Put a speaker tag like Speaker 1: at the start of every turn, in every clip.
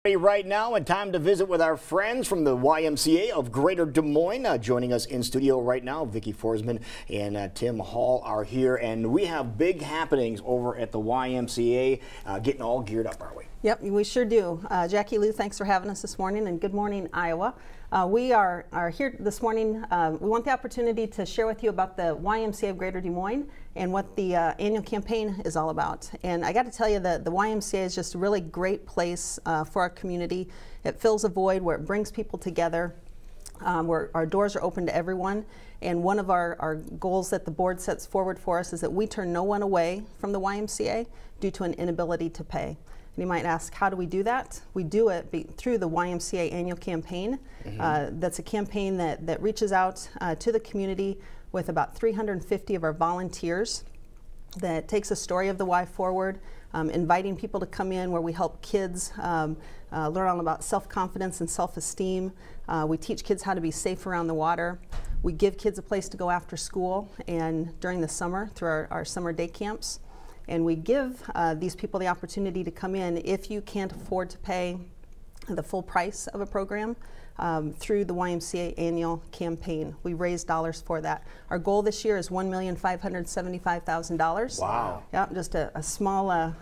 Speaker 1: Right now, and time to visit with our friends from the YMCA of Greater Des Moines. Joining us in studio right now, Vicki Forsman and Tim Hall are here, and we have big happenings over at the YMCA, getting all geared up, aren't we?
Speaker 2: Yep, we sure do. Jackie Lou, thanks for having us this morning, and good morning, Iowa. We are here this morning. We want the opportunity to share with you about the YMCA of Greater Des Moines and what the annual campaign is all about. And I got to tell you that the YMCA is just a really great place for our community. It fills a void where it brings people together, where our doors are open to everyone. And one of our goals that the board sets forward for us is that we turn no one away from the YMCA due to an inability to pay. You might ask, how do we do that? We do it through the YMCA annual campaign. That's a campaign that reaches out to the community with about 350 of our volunteers that takes a story of the Y forward, inviting people to come in where we help kids learn all about self-confidence and self-esteem. We teach kids how to be safe around the water. We give kids a place to go after school and during the summer through our summer day camps. And we give these people the opportunity to come in if you can't afford to pay the full price of a program through the YMCA annual campaign. We raise dollars for that. Our goal this year is $1,575,000.
Speaker 1: Wow.
Speaker 2: Yeah, just a small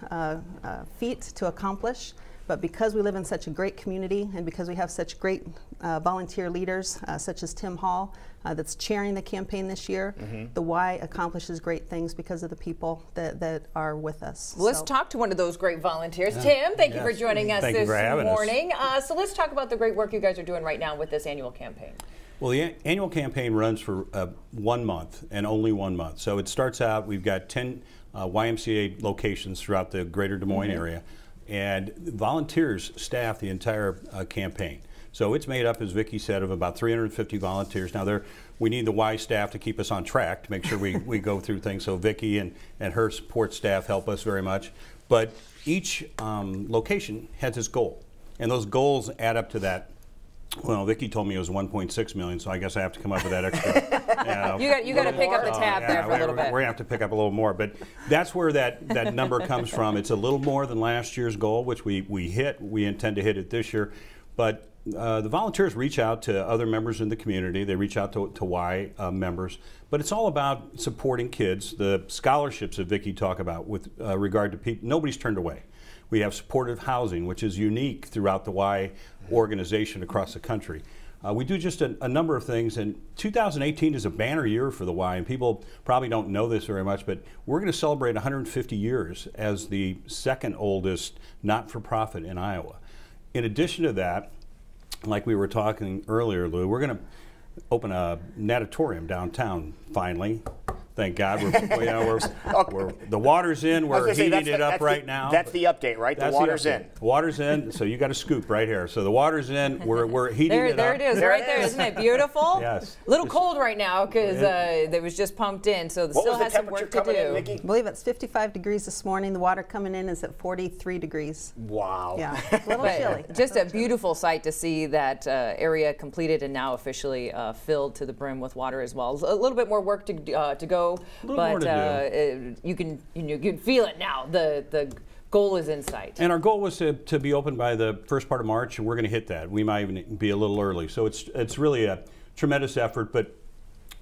Speaker 2: feat to accomplish. But because we live in such a great community and because we have such great volunteer leaders such as Tim Hall that's chairing the campaign this year, the Y accomplishes great things because of the people that are with us.
Speaker 3: Well, let's talk to one of those great volunteers. Tim, thank you for joining us this morning. So let's talk about the great work you guys are doing right now with this annual campaign.
Speaker 4: Well, the annual campaign runs for 1 month and only 1 month. So it starts out, we've got 10 YMCA locations throughout the Greater Des Moines area. And volunteers staff the entire campaign. So it's made up, as Vicki said, of about 350 volunteers. Now we need the Y staff to keep us on track, to make sure we go through things. So Vicki and her support staff help us very much. But each location has its goal. And those goals add up to that. Well, Vicki told me it was 1.6 million, so I guess I have to come up with that extra.
Speaker 3: You got to pick up the tab there for a little bit.
Speaker 4: We're going to have to pick up a little more, but that's where that number comes from. It's a little more than last year's goal, which we hit. We intend to hit it this year. But the volunteers reach out to other members in the community. They reach out to Y members. But it's all about supporting kids. The scholarships that Vicki talked about with regard to people, nobody's turned away. We have supportive housing, which is unique throughout the Y organization across the country. We do just a number of things, and 2018 is a banner year for the Y, and people probably don't know this very much, but we're going to celebrate 150 years as the second oldest not-for-profit in Iowa. In addition to that, like we were talking earlier, Lou, we're going to open a natatorium downtown finally. Thank God. The water's in. We're heating it up right now.
Speaker 1: That's the update, right? The water's in.
Speaker 4: Water's in, so you got a scoop right here. So the water's in. We're heating it up.
Speaker 3: There it is, right there. Isn't it beautiful?
Speaker 4: Yes.
Speaker 3: A little cold right now because it was just pumped in, so still has some work to do.
Speaker 2: I believe it's 55 degrees this morning. The water coming in is at 43 degrees.
Speaker 1: Wow.
Speaker 2: Yeah, a little chilly.
Speaker 3: Just a beautiful sight to see that area completed and now officially filled to the brim with water as well. A little bit more work to go. But you can feel it now. The goal is in sight.
Speaker 4: And our goal was to be open by the first part of March, and we're going to hit that. We might even be a little early. So it's really a tremendous effort. But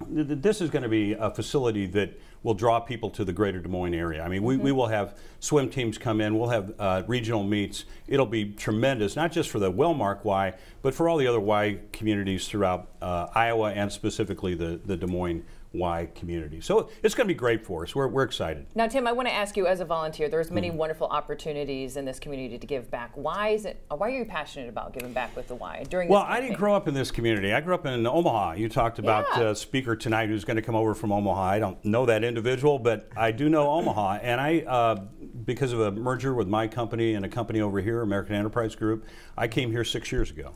Speaker 4: this is going to be a facility that will draw people to the Greater Des Moines area. I mean, we will have swim teams come in. We'll have regional meets. It'll be tremendous, not just for the Wellmark Y, but for all the other Y communities throughout Iowa and specifically the Des Moines Y community. So it's going to be great for us. We're excited.
Speaker 3: Now, Tim, I want to ask you, as a volunteer, there's many wonderful opportunities in this community to give back. Why are you passionate about giving back with the Y during this campaign?
Speaker 4: I didn't grow up in this community. I grew up in Omaha. You talked about a speaker tonight who's going to come over from Omaha. I don't know that individual, but I do know Omaha. And I, because of a merger with my company and a company over here, American Enterprise Group, I came here 6 years ago.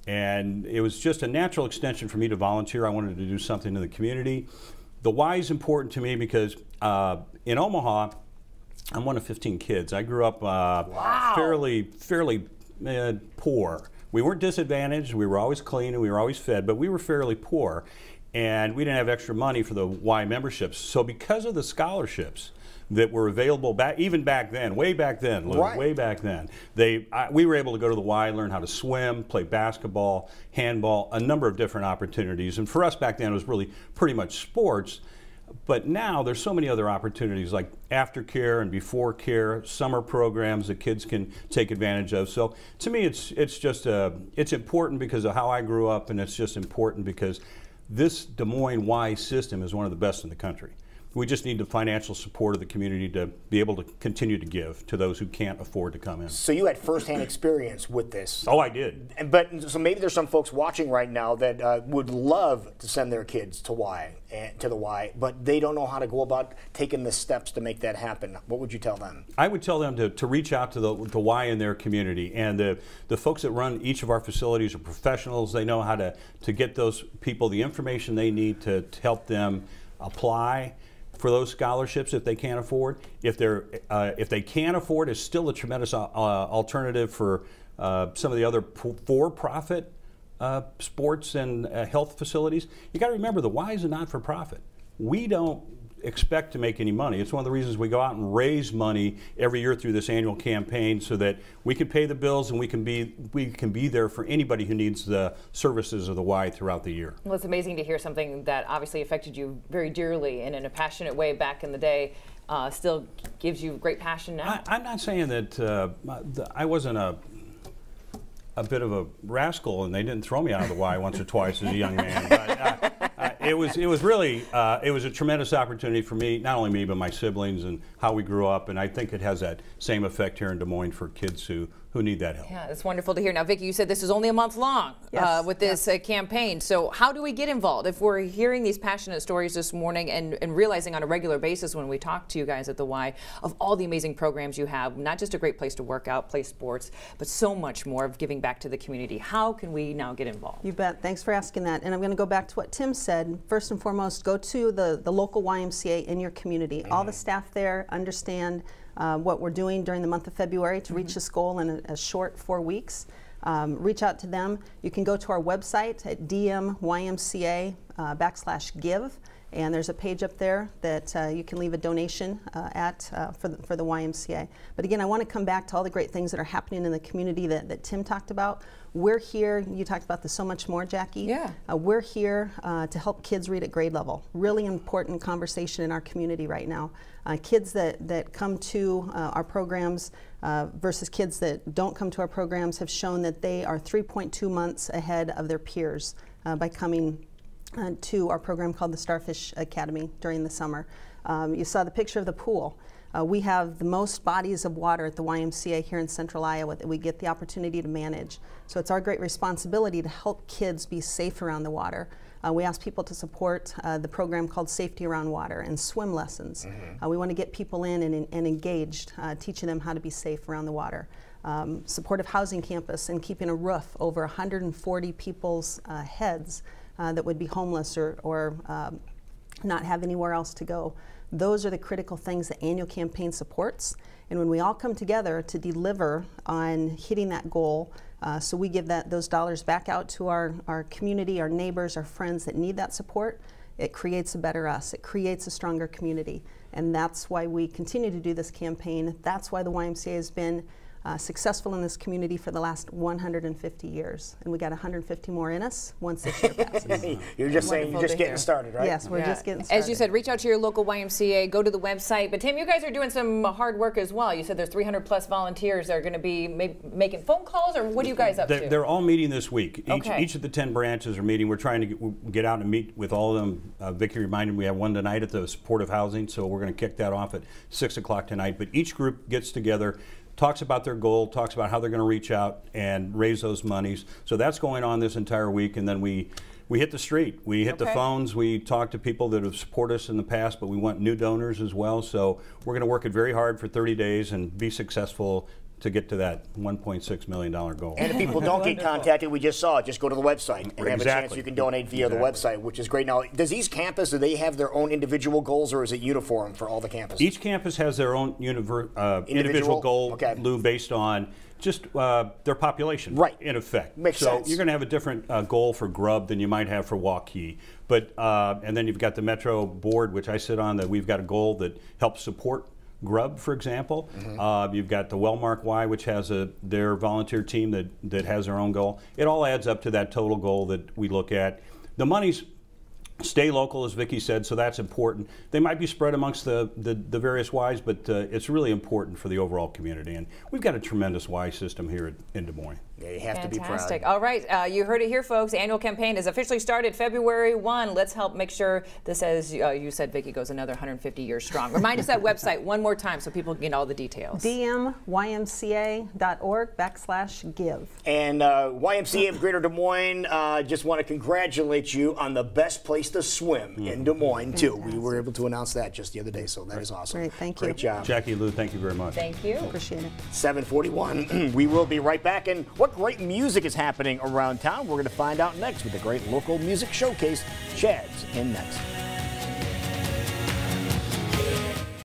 Speaker 4: And it was just a natural extension for me to volunteer. I wanted to do something in the community. The Y is important to me because in Omaha, I'm one of 15 kids. I grew up fairly poor. We weren't disadvantaged. We were always clean and we were always fed, but we were fairly poor. And we didn't have extra money for the Y memberships. So because of the scholarships that were available even back then, way back then, Lou, way back then. We were able to go to the Y, learn how to swim, play basketball, handball, a number of different opportunities. And for us back then, it was really pretty much sports. But now there's so many other opportunities like aftercare and before care, summer programs that kids can take advantage of. So to me, it's important because of how I grew up, and it's just important because this Des Moines Y system is one of the best in the country. We just need the financial support of the community to be able to continue to give to those who can't afford to come in.
Speaker 1: So you had firsthand experience with this.
Speaker 4: Oh, I did.
Speaker 1: So maybe there's some folks watching right now that would love to send their kids to the Y, but they don't know how to go about taking the steps to make that happen. What would you tell them?
Speaker 4: I would tell them to reach out to the Y in their community, and the folks that run each of our facilities are professionals. They know how to get those people the information they need to help them apply for those scholarships if they can't afford. If they can afford, it's still a tremendous alternative for some of the other for-profit sports and health facilities. You got to remember, the Y is a not-for-profit. We don't expect to make any money. It's one of the reasons we go out and raise money every year through this annual campaign so that we can pay the bills and we can be there for anybody who needs the services of the Y throughout the year.
Speaker 3: Well, it's amazing to hear something that obviously affected you very dearly and in a passionate way back in the day still gives you great passion now. I'm
Speaker 4: not saying that I wasn't a bit of a rascal and they didn't throw me out of the Y once or twice as a young man. But, it was really a tremendous opportunity for me, not only me, but my siblings and how we grew up. And I think it has that same effect here in Des Moines for kids who need that help.
Speaker 3: Yeah, it's wonderful to hear. Now, Vicki, you said this is only a month long with this campaign. So how do we get involved? If we're hearing these passionate stories this morning and realizing on a regular basis when we talk to you guys at the Y of all the amazing programs you have, not just a great place to work out, play sports, but so much more of giving back to the community. How can we now get involved?
Speaker 2: You bet. Thanks for asking that. And I'm going to go back to what Tim said. First and foremost, go to the local YMCA in your community. All the staff there understand what we're doing during the month of February to reach this goal in a short 4 weeks. Reach out to them. You can go to our website at dmymca /give, and there's a page up there that you can leave a donation for the YMCA. But again, I want to come back to all the great things that are happening in the community that Tim talked about. We're here, you talked about this so much more, Jackie.
Speaker 3: Yeah.
Speaker 2: We're here to help kids read at grade level. Really important conversation in our community right now. Kids that come to our programs versus kids that don't come to our programs have shown that they are 3.2 months ahead of their peers by coming to our program called the Starfish Academy during the summer. You saw the picture of the pool. We have the most bodies of water at the YMCA here in Central Iowa that we get the opportunity to manage. So it's our great responsibility to help kids be safe around the water. We ask people to support the program called Safety Around Water and swim lessons. We want to get people in and engaged, teaching them how to be safe around the water. Supportive housing campus and keeping a roof over 140 people's heads that would be homeless or not have anywhere else to go. Those are the critical things the annual campaign supports. And when we all come together to deliver on hitting that goal, so we give those dollars back out to our community, our neighbors, our friends that need that support, it creates a better us. It creates a stronger community. And that's why we continue to do this campaign. That's why the YMCA has been successful in this community for the last 150 years. And we got 150 more in us once this year passes.
Speaker 1: You're just saying you're just getting started, right?
Speaker 2: Yes, we're just getting started.
Speaker 3: As you said, reach out to your local YMCA, go to the website. But Tim, you guys are doing some hard work as well. You said there's 300 plus volunteers that are going to be making phone calls, or what are you guys up to?
Speaker 4: They're all meeting this week.
Speaker 3: Okay.
Speaker 4: Each of the 10 branches are meeting. We're trying to get out and meet with all of them. Vicki reminded me we have one tonight at the Supportive Housing, so we're going to kick that off at 6 o'clock tonight. But each group gets together, talks about their goal, talks about how they're going to reach out and raise those monies. So that's going on this entire week, and then we hit the street. We hit the phones. We talk to people that have supported us in the past, but we want new donors as well. So we're going to work it very hard for 30 days and be successful to get to that $1.6 million goal.
Speaker 1: And if people don't get contacted, we just saw it, just go to the website and have a chance you can donate via the website, which is great. Now, does each campus, do they have their own individual goals, or is it uniform for all the campuses?
Speaker 4: Each campus has their own individual goal, Lou, based on just their population, in effect.
Speaker 1: Makes sense.
Speaker 4: So you're going to have a different goal for Grubb than you might have for Waukee. But, and then you've got the Metro Board, which I sit on, that we've got a goal that helps support Grub, for example. You've got the Wellmark Y, which has their volunteer team that has their own goal. It all adds up to that total goal that we look at. The money's stay local, as Vicki said, so that's important. They might be spread amongst the various Ys, but it's really important for the overall community. And we've got a tremendous Y system here in Des Moines.
Speaker 1: Yeah, you have to be proud.
Speaker 3: Fantastic. All right, you heard it here, folks. Annual campaign is officially started February 1. Let's help make sure this, as you said, Vicki, goes another 150 years strong. Remind us that website one more time so people can get all the details.
Speaker 2: dmymca.org/give.
Speaker 1: And YMCA of Greater Des Moines, just want to congratulate you on the best place to swim in Des Moines, too. We were able to announce that just the other day, so that is awesome.
Speaker 2: Great, thank you.
Speaker 1: Great job.
Speaker 4: Jackie, Lou, thank you very much.
Speaker 3: Thank you.
Speaker 2: Appreciate it.
Speaker 1: 7:41. We will be right back. And what great music is happening around town? We're going to find out next with the great local music showcase. Chad's in next.